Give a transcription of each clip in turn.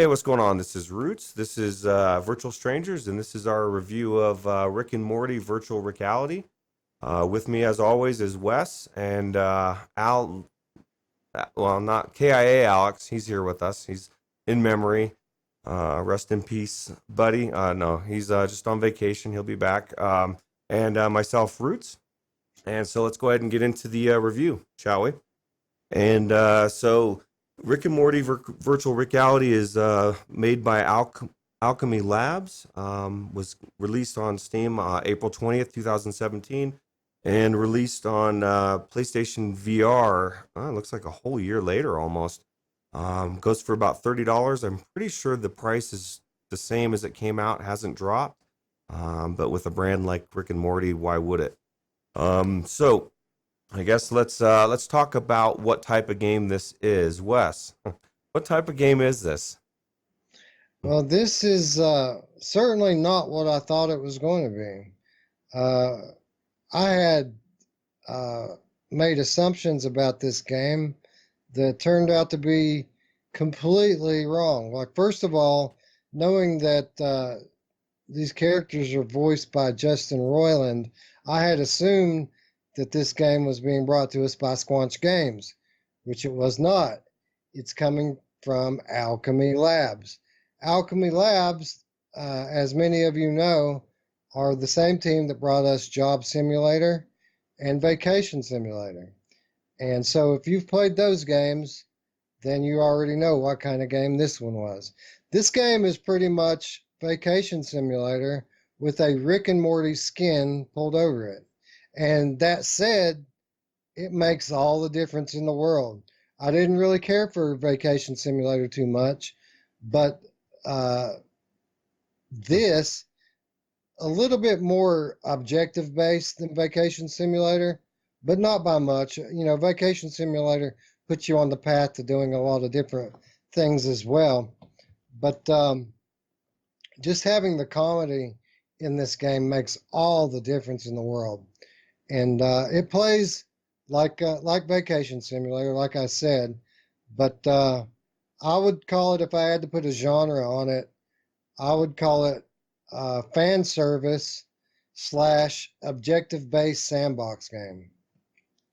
Hey, what's going on? This is Roots. This is Virtual Strangers, and this is our review of Rick and Morty Virtual Rickality. With me, as always, is Wes and Al. Well, not KIA Alex. He's here with us. He's in memory. Rest in peace, buddy. No, he's just on vacation. He'll be back. And myself, Roots. And so let's go ahead and get into the review, shall we? And so Rick and Morty Virtual Reality is made by Alchemy Labs. Was released on Steam April 20th, 2017, and released on PlayStation VR. It looks like a whole year later almost. Goes for about $30. I'm pretty sure the price is the same as it came out, hasn't dropped. But with a brand like Rick and Morty, why would it? So I guess let's talk about what type of game this is. Wes, what type of game is this? Well, this is certainly not what I thought it was going to be. I had made assumptions about this game that turned out to be completely wrong. Like, first of all, knowing that these characters are voiced by Justin Roiland, I had assumed that this game was being brought to us by Squanch Games, which it was not. It's coming from Alchemy Labs. Alchemy Labs, as many of you know, are the same team that brought us Job Simulator and Vacation Simulator. And so if you've played those games, then you already know what kind of game this one was. This game is pretty much Vacation Simulator with a Rick and Morty skin pulled over it. And that said, it makes all the difference in the world. I didn't really care for Vacation Simulator too much, but this, a little bit more objective based than Vacation Simulator, but not by much. You know, Vacation Simulator puts you on the path to doing a lot of different things as well. But just having the comedy in this game makes all the difference in the world. And it plays like Vacation Simulator, like I said, but I would call it, if I had to put a genre on it, I would call it fan service slash objective based sandbox game.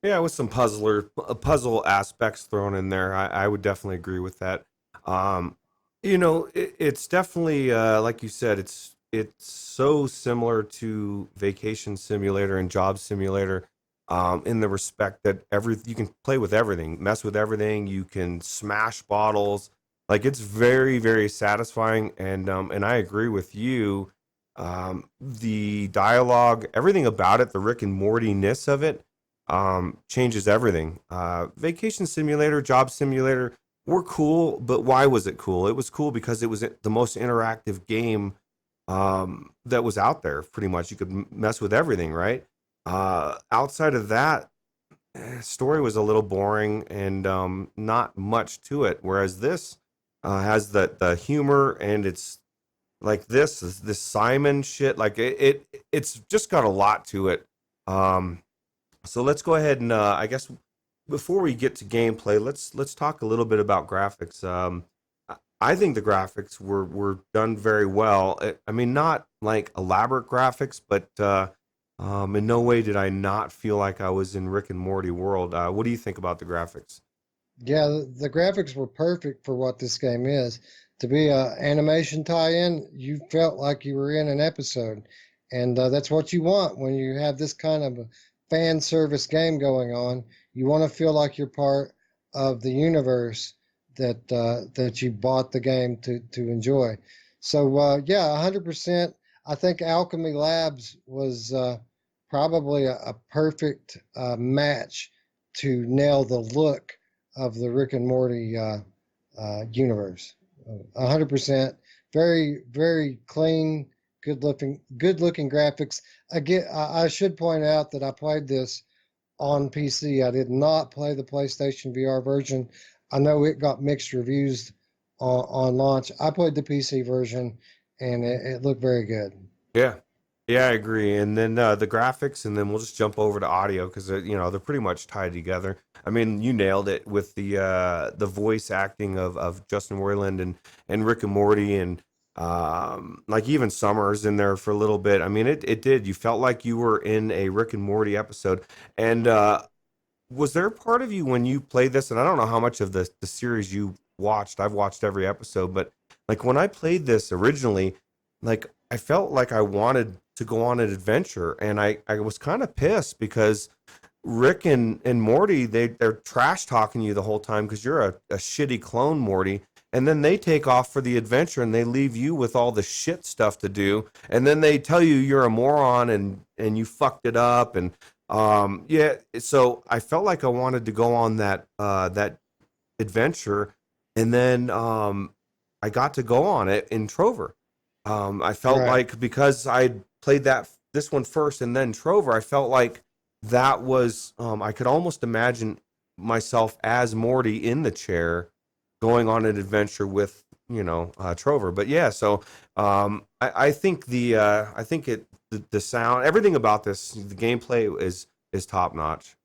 Yeah, with some puzzle aspects thrown in there, I would definitely agree with that. Um, it's definitely like you said, it's so similar to Vacation Simulator and Job Simulator, in the respect that you can play with everything, mess with everything, you can smash bottles. Like, it's very, very satisfying, and I agree with you. The dialogue, everything about it, the Rick and Morty ness of it, changes everything. Vacation Simulator, Job Simulator were cool, but why was it cool? It was cool because it was the most interactive game that was out there. Pretty much, you could mess with everything, right? Outside of that, story was a little boring and not much to it. Whereas this has the humor, and it's like this Simon shit. Like it's just got a lot to it. So let's go ahead and I guess before we get to gameplay, let's talk a little bit about graphics. I think the graphics were done very well. I mean, not like elaborate graphics, but in no way did I not feel like I was in Rick and Morty world. What do you think about the graphics? Yeah, the graphics were perfect for what this game is. To be a animation tie-in, you felt like you were in an episode, and that's what you want when you have this kind of a fan service game going on. You want to feel like you're part of the universe that you bought the game to enjoy. So yeah, 100%. I think Alchemy Labs was probably a perfect match to nail the look of the Rick and Morty universe. 100%. Very, very clean, good looking graphics. Again, I should point out that I played this on PC. I did not play the PlayStation VR version. I know it got mixed reviews on launch. I played the PC version, and it looked very good. Yeah. Yeah, I agree. And then the graphics, and then we'll just jump over to audio because they're pretty much tied together. I mean, you nailed it with the voice acting of Justin Roiland and Rick and Morty, and like even Summers in there for a little bit. I mean, it did. You felt like you were in a Rick and Morty episode. And was there a part of you when you played this? And I don't know how much of the series you watched. I've watched every episode, but like when I played this originally, like I felt like I wanted to go on an adventure, and I was kind of pissed because Rick and Morty, they're trash talking you the whole time because you're a shitty clone, Morty. And then they take off for the adventure and they leave you with all the shit stuff to do. And then they tell you you're a moron and you fucked it up. And yeah, so I felt like I wanted to go on that adventure, and then I got to go on it in Trover. I felt Right. like because I played this one first and then Trover, I felt like that was I could almost imagine myself as Morty in the chair going on an adventure with Trover. But yeah, so I think the sound, everything about this, the gameplay is top notch.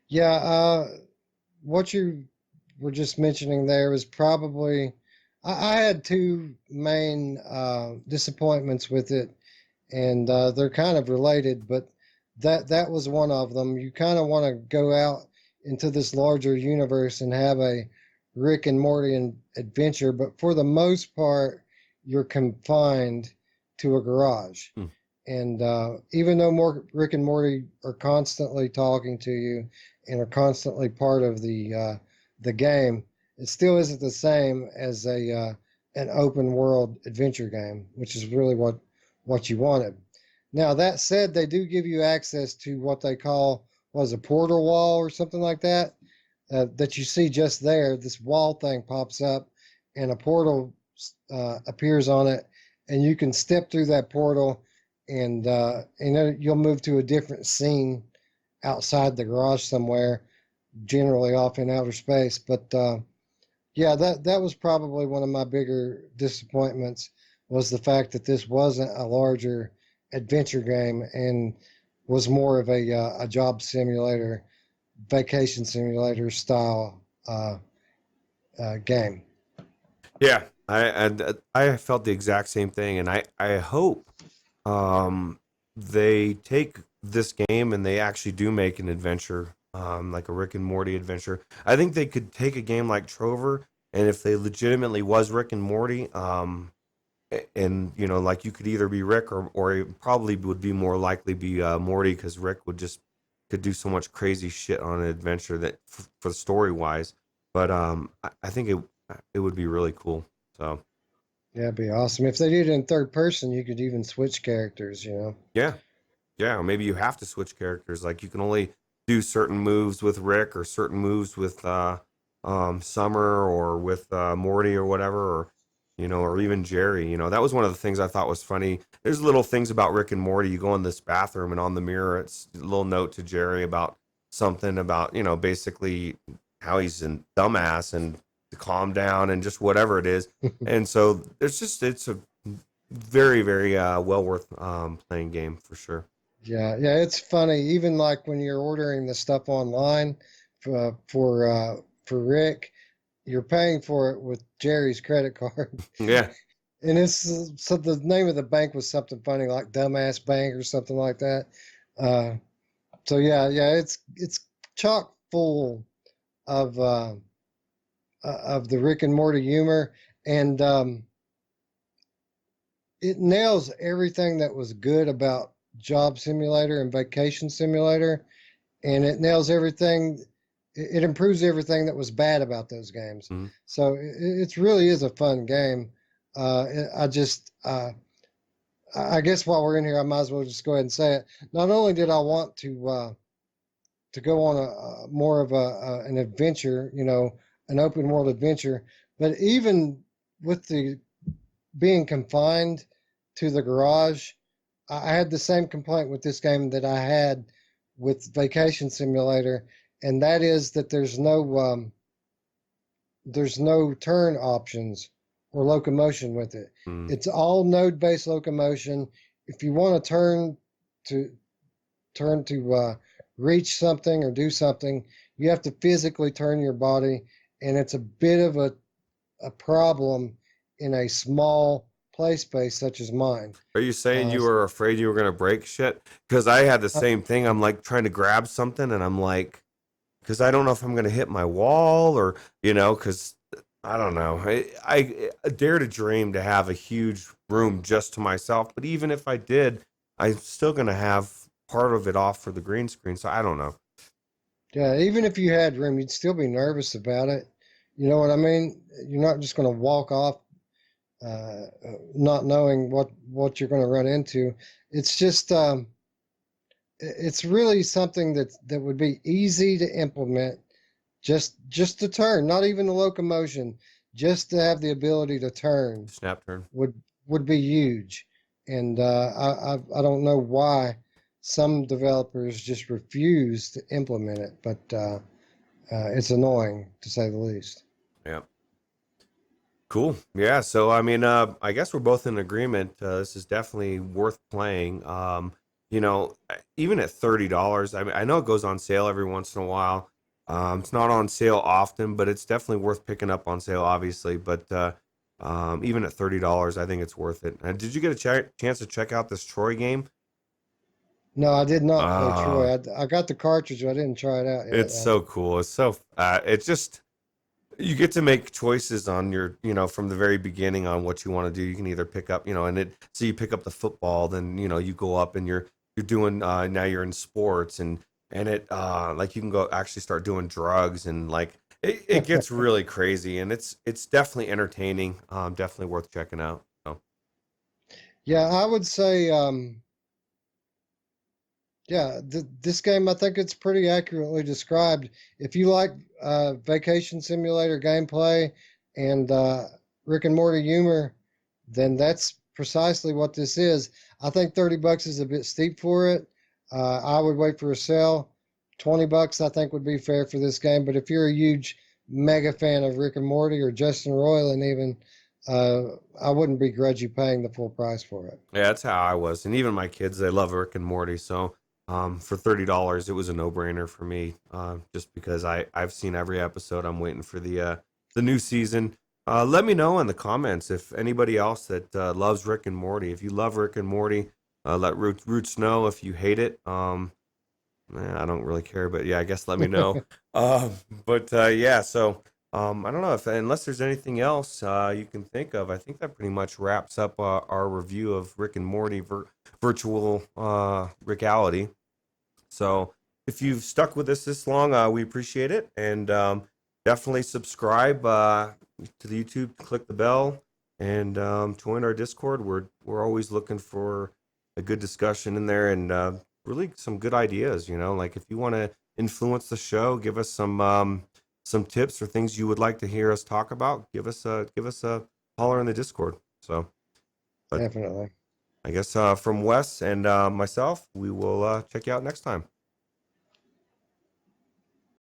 Yeah, what you were just mentioning there was probably I had two main disappointments with it, and they're kind of related, but that was one of them. You kind of want to go out into this larger universe and have a Rick and Morty adventure, but for the most part, you're confined to a garage. Hmm. And even though Rick and Morty are constantly talking to you and are constantly part of the game, it still isn't the same as a an open world adventure game, which is really what you wanted. Now that said, they do give you access to what they call was a portal wall or something like that that you see just there. This wall thing pops up, and a portal appears on it, and you can step through that portal, and you'll move to a different scene outside the garage somewhere, generally off in outer space. But yeah, that was probably one of my bigger disappointments was the fact that this wasn't a larger adventure game and was more of a job simulator, vacation simulator style game. Yeah, I felt the exact same thing, and I hope um, they take this game and they actually do make an adventure, like a Rick and Morty adventure. I think they could take a game like Trover, and if they legitimately was Rick and Morty, and like you could either be Rick or it probably would be more likely be Morty because Rick would just could do so much crazy shit on an adventure that for story wise. But I think it would be really cool. So Yeah, it'd be awesome. If they did it in third person, you could even switch characters, you know. yeah, yeah. Or maybe you have to switch characters. Like you can only do certain moves with Rick or certain moves with Summer or with Morty or whatever, or even Jerry. That was one of the things I thought was funny. There's little things about Rick and Morty. You go in this bathroom and on the mirror, it's a little note to Jerry about something about, basically how he's a dumbass and to calm down and just whatever it is. And so it's a very, very well worth playing game for sure. Yeah, yeah, it's funny. Even like when you're ordering the stuff online for Rick, you're paying for it with Jerry's credit card. Yeah. And it's so the name of the bank was something funny like Dumbass Bank or something like that. Uh, so yeah, yeah, it's chock full of of the Rick and Morty humor, and it nails everything that was good about Job Simulator and Vacation Simulator, and it nails everything. It improves everything that was bad about those games. Mhm. So it really is a fun game. I just I guess while we're in here, I might as well just go ahead and say it. Not only did I want to go on a more of an adventure, you know, an open world adventure, but even with the being confined to the garage, I had the same complaint with this game that I had with Vacation Simulator, and that is that there's no turn options or locomotion with it. Mm. It's all node based locomotion. if you want to to reach something or do something, you have to physically turn your body, and it's a bit of a problem in a small play space such as mine. Are you saying Uh, you were afraid you were gonna break shit? Because I had the uh, same thing. I'm like trying to grab something, and I'm like, because I don't know if I'm gonna hit my wall or because I don't know. I dare to dream to have a huge room just to myself, but even if I did, I'm still gonna have part of it off for the green screen. So I don't know. yeah, even if you had room, you'd still be nervous about it. You know what I mean? You're not just going to walk off not knowing what you're going to run into. It's just it's really something that would be easy to implement. Just to turn, not even the locomotion, just to have the ability to turn Snap turn. would would be huge. And I don't know why some developers just refuse to implement it, but it's annoying to say the least. Yeah. Cool. Yeah. So I mean, I guess we're both in agreement. This is definitely worth playing. Even at $30. I mean, I know it goes on sale every once in a while. It's not on sale often, but it's definitely worth picking up on sale, obviously. But even at $30, I think it's worth it. Did you get a chance to check out this Troy game? No, I did not play Uh, Troy. I got the cartridge, but I didn't try it out yet. it's so cool. It's just you get to make choices on your from the very beginning on what you want to do. You can either pick up and it so you pick up the football, then you go up and you're doing now you're in sports, and it like you can go actually start doing drugs, and like it gets really crazy, and it's definitely entertaining, definitely worth checking out. So Yeah, I would say yeah, this game, I think it's pretty accurately described. If you like vacation simulator gameplay and Rick and Morty humor, then that's precisely what this is. I think $30 is a bit steep for it. I would wait for a sale. $20, I think, would be fair for this game. But if you're a huge mega fan of Rick and Morty or Justin Roiland, even, I wouldn't begrudge you paying the full price for it. yeah, that's how I was, and even my kids, they love Rick and Morty. So for $30, it was a no brainer for me, just because I've seen every episode. I'm waiting for the new season. Let me know in the comments if anybody else that loves Rick and Morty. If you love Rick and Morty, let Roots know. If you hate it, I don't really care, but yeah, I guess let me know. Uh, but yeah, so I don't know if unless there's anything else you can think of. I think that pretty much wraps up our review of Rick and Morty virtual Rickality. So if you've stuck with us this long, we appreciate it, and definitely subscribe to the YouTube. Click the bell and join our Discord. We're always looking for a good discussion in there, and really some good ideas. Like if you want to influence the show, give us some tips or things you would like to hear us talk about. Give us a holler in the Discord. So, but Definitely. I guess from Wes and myself, we will check you out next time.